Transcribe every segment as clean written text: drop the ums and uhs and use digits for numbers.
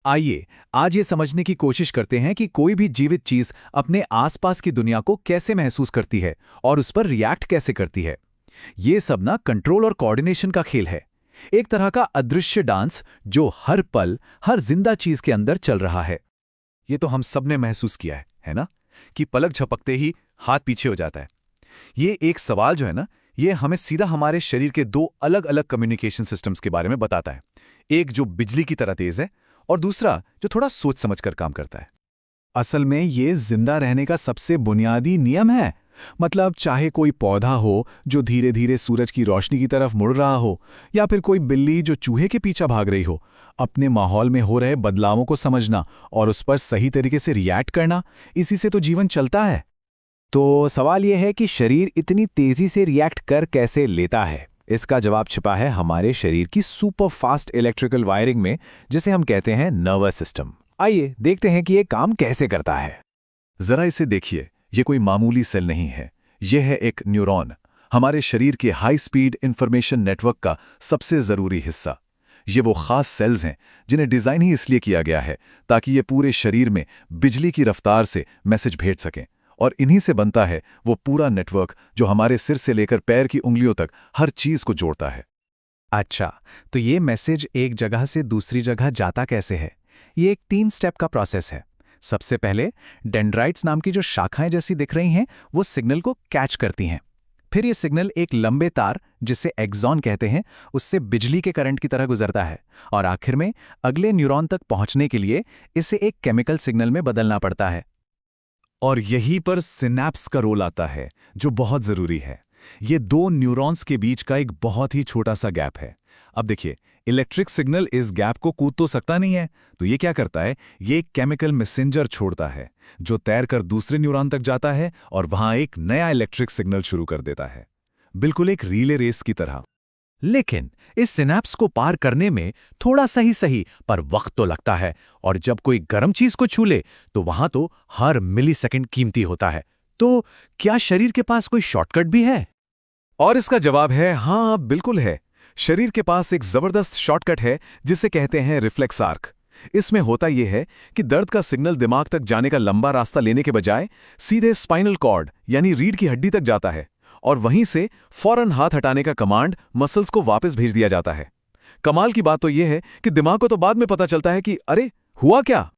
आइए आज ये समझने की कोशिश करते हैं कि कोई भी जीवित चीज अपने आसपास की दुनिया को कैसे महसूस करती है और उस पर रिएक्ट कैसे करती है। ये सब ना कंट्रोल और कोऑर्डिनेशन का खेल है। एक तरह का अदृश्य डांस जो हर पल हर जिंदा चीज के अंदर चल रहा है। ये तो हम सब ने महसूस किया है ना? कि पलक झपकते ही हाथ पीछे हो जाता है। ये एक सवाल जो है ना, ये हमें सीधा हमारे शरीर के दो अलग अलग कम्युनिकेशन सिस्टम्स के बारे में बताता है। एक जो बिजली की तरह तेज है और दूसरा जो थोड़ा सोच समझकर काम करता है। असल में ये जिंदा रहने का सबसे बुनियादी नियम है। मतलब चाहे कोई पौधा हो जो धीरे धीरे सूरज की रोशनी की तरफ मुड़ रहा हो, या फिर कोई बिल्ली जो चूहे के पीछे भाग रही हो, अपने माहौल में हो रहे बदलावों को समझना और उस पर सही तरीके से रिएक्ट करना, इसी से तो जीवन चलता है। तो सवाल यह है कि शरीर इतनी तेजी से रिएक्ट कर कैसे लेता है। इसका जवाब छिपा है हमारे शरीर की सुपर फास्ट इलेक्ट्रिकल वायरिंग में, जिसे हम कहते हैं नर्वस सिस्टम। आइए देखते हैं कि ये काम कैसे करता है। जरा इसे देखिए, ये कोई मामूली सेल नहीं है। यह है एक न्यूरॉन, हमारे शरीर के हाई स्पीड इंफॉर्मेशन नेटवर्क का सबसे जरूरी हिस्सा। ये वो खास सेल्स हैं जिन्हें डिजाइन ही इसलिए किया गया है ताकि ये पूरे शरीर में बिजली की रफ्तार से मैसेज भेज सकें। और इन्हीं से बनता है वो पूरा नेटवर्क जो हमारे सिर से लेकर पैर की उंगलियों तक हर चीज को जोड़ता है। अच्छा, तो ये मैसेज एक जगह से दूसरी जगह जाता कैसे है? ये एक 3 स्टेप का प्रोसेस है। सबसे पहले डेंड्राइट्स नाम की जो शाखाएं जैसी दिख रही हैं, वो सिग्नल को कैच करती हैं। फिर ये सिग्नल एक लंबे तार, जिसे एक्सॉन कहते हैं, उससे बिजली के करंट की तरह गुजरता है और आखिर में अगले न्यूरॉन तक पहुंचने के लिए इसे एक केमिकल सिग्नल में बदलना पड़ता है। और यहीं पर सिनैप्स का रोल आता है, जो बहुत जरूरी है। ये दो न्यूरॉन्स के बीच का एक बहुत ही छोटा सा गैप है। अब देखिए, इलेक्ट्रिक सिग्नल इस गैप को कूद तो सकता नहीं है, तो ये क्या करता है, ये एक केमिकल मैसेंजर छोड़ता है जो तैरकर दूसरे न्यूरॉन तक जाता है और वहां एक नया इलेक्ट्रिक सिग्नल शुरू कर देता है, बिल्कुल एक रिले रेस की तरह। लेकिन इस सिनैप्स को पार करने में थोड़ा सही पर वक्त तो लगता है, और जब कोई गर्म चीज को छू ले तो वहां तो हर मिलीसेकंड कीमती होता है। तो क्या शरीर के पास कोई शॉर्टकट भी है? और इसका जवाब है हाँ, बिल्कुल है। शरीर के पास एक जबरदस्त शॉर्टकट है जिसे कहते हैं रिफ्लेक्स आर्क। इसमें होता यह है कि दर्द का सिग्नल दिमाग तक जाने का लंबा रास्ता लेने के बजाय सीधे स्पाइनल कॉर्ड यानी रीढ़ की हड्डी तक जाता है, और वहीं से फौरन हाथ हटाने का कमांड मसल्स को वापस भेज दिया जाता है। कमाल की बात तो यह है कि दिमाग को तो बाद में पता चलता है कि अरे हुआ क्या।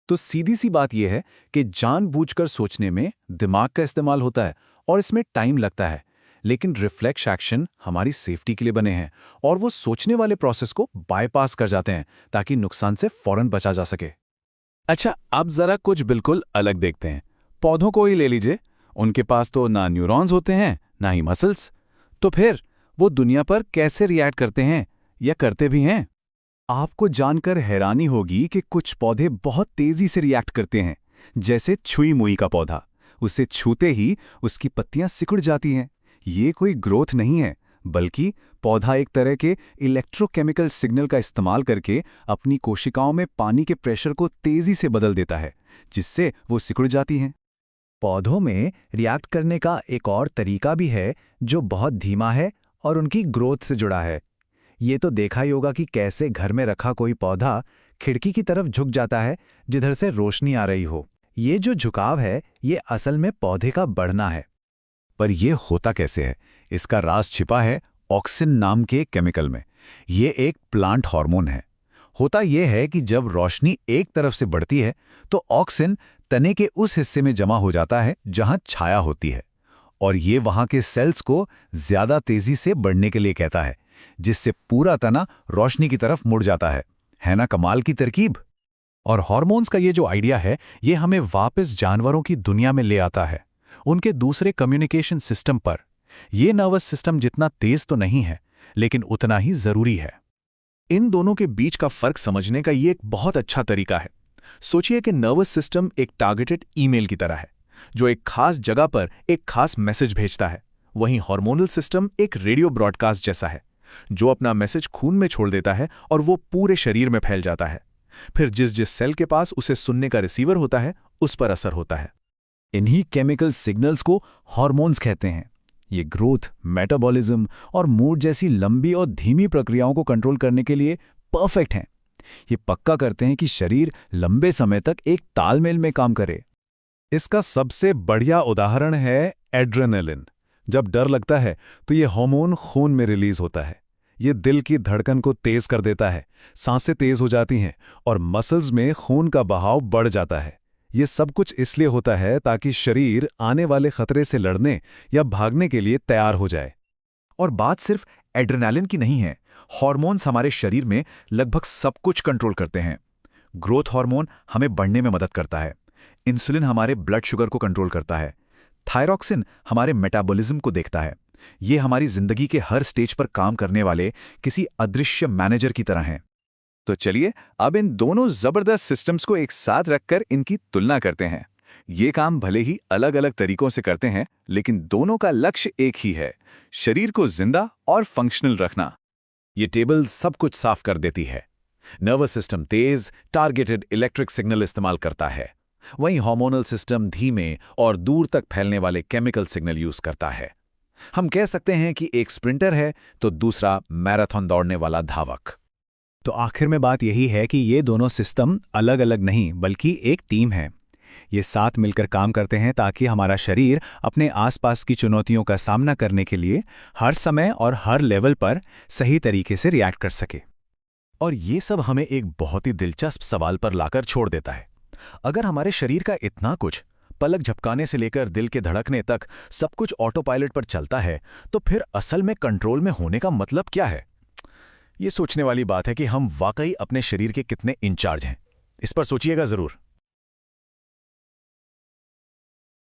तो सीधी सी बात यह है कि जानबूझकर सोचने में दिमाग का इस्तेमाल होता है और इसमें टाइम लगता है, लेकिन रिफ्लेक्स एक्शन हमारी सेफ्टी के लिए बने हैं और वो सोचने वाले प्रोसेस को बाईपास कर जाते हैं ताकि नुकसान से फौरन बचा जा सके। अच्छा, अब जरा कुछ बिल्कुल अलग देखते हैं। पौधों को ही ले लीजिए, उनके पास तो ना न्यूरॉन्स होते हैं ना ही मसल्स। तो फिर वो दुनिया पर कैसे रिएक्ट करते हैं या करते भी हैं? आपको जानकर हैरानी होगी कि कुछ पौधे बहुत तेजी से रिएक्ट करते हैं, जैसे छुई मुई का पौधा। उसे छूते ही उसकी पत्तियां सिकुड़ जाती हैं। ये कोई ग्रोथ नहीं है, बल्कि पौधा एक तरह के इलेक्ट्रोकेमिकल सिग्नल का इस्तेमाल करके अपनी कोशिकाओं में पानी के प्रेशर को तेजी से बदल देता है, जिससे वो सिकुड़ जाती हैं। पौधों में रिएक्ट करने का एक और तरीका भी है जो बहुत धीमा है और उनकी ग्रोथ से जुड़ा है। ये तो देखा ही होगा कि कैसे घर में रखा कोई पौधा खिड़की की तरफ झुक जाता है जिधर से रोशनी आ रही हो। ये जो झुकाव है, ये असल में पौधे का बढ़ना है। पर यह होता कैसे है? इसका राज छिपा है ऑक्सिन नाम के केमिकल में। ये एक प्लांट हार्मोन है। होता यह है कि जब रोशनी एक तरफ से बढ़ती है तो ऑक्सिन तने के उस हिस्से में जमा हो जाता है जहां छाया होती है, और ये वहां के सेल्स को ज्यादा तेजी से बढ़ने के लिए कहता है, जिससे पूरा तना रोशनी की तरफ मुड़ जाता है ना कमाल की तरकीब? और हार्मोन्स का ये जो आइडिया है, ये हमें वापस जानवरों की दुनिया में ले आता है, उनके दूसरे कम्युनिकेशन सिस्टम पर। ये नर्वस सिस्टम जितना तेज तो नहीं है, लेकिन उतना ही जरूरी है। इन दोनों के बीच का फर्क समझने का ये एक बहुत अच्छा तरीका है। सोचिए कि नर्वस सिस्टम एक टारगेटेड ईमेल की तरह है, जो एक खास जगह पर एक खास मैसेज भेजता है। वहीं हार्मोनल सिस्टम एक रेडियो ब्रॉडकास्ट जैसा है, जो अपना मैसेज खून में छोड़ देता है और वो पूरे शरीर में फैल जाता है। फिर जिस जिस सेल के पास उसे सुनने का रिसीवर होता है, उस पर असर होता है। इन्हीं केमिकल सिग्नल्स को हार्मोन्स कहते हैं। ये ग्रोथ, मेटाबॉलिज्म और मूड जैसी लंबी और धीमी प्रक्रियाओं को कंट्रोल करने के लिए परफेक्ट हैं। ये पक्का करते हैं कि शरीर लंबे समय तक एक तालमेल में काम करे। इसका सबसे बढ़िया उदाहरण है एड्रेनलिन। जब डर लगता है तो ये हार्मोन खून में रिलीज होता है। ये दिल की धड़कन को तेज कर देता है, सांसें तेज हो जाती हैं और मसल्स में खून का बहाव बढ़ जाता है। ये सब कुछ इसलिए होता है ताकि शरीर आने वाले खतरे से लड़ने या भागने के लिए तैयार हो जाए। और बात सिर्फ एड्रेनालिन की नहीं है। हार्मोन्स हमारे शरीर में लगभग सब कुछ कंट्रोल करते हैं। ग्रोथ हार्मोन हमें बढ़ने में मदद करता है। इंसुलिन हमारे ब्लड शुगर को कंट्रोल करता है। थायरॉक्सिन हमारे मेटाबॉलिज्म को देखता है। ये हमारी जिंदगी के हर स्टेज पर काम करने वाले किसी अदृश्य मैनेजर की तरह हैं। तो चलिए अब इन दोनों जबरदस्त सिस्टम्स को एक साथ रखकर इनकी तुलना करते हैं। ये काम भले ही अलग अलग तरीकों से करते हैं, लेकिन दोनों का लक्ष्य एक ही है, शरीर को जिंदा और फंक्शनल रखना। ये टेबल सब कुछ साफ कर देती है। नर्वस सिस्टम तेज टारगेटेड इलेक्ट्रिक सिग्नल इस्तेमाल करता है, वहीं हार्मोनल सिस्टम धीमे और दूर तक फैलने वाले केमिकल सिग्नल यूज करता है। हम कह सकते हैं कि एक स्प्रिंटर है तो दूसरा मैराथन दौड़ने वाला धावक। तो आखिर में बात यही है कि ये दोनों सिस्टम अलग अलग नहीं बल्कि एक टीम है। ये साथ मिलकर काम करते हैं ताकि हमारा शरीर अपने आसपास की चुनौतियों का सामना करने के लिए हर समय और हर लेवल पर सही तरीके से रिएक्ट कर सके। और ये सब हमें एक बहुत ही दिलचस्प सवाल पर लाकर छोड़ देता है। अगर हमारे शरीर का इतना कुछ, पलक झपकाने से लेकर दिल के धड़कने तक सब कुछ ऑटो पायलट पर चलता है, तो फिर असल में कंट्रोल में होने का मतलब क्या है? ये सोचने वाली बात है कि हम वाकई अपने शरीर के कितने इंचार्ज हैं। इस पर सोचिएगा जरूर।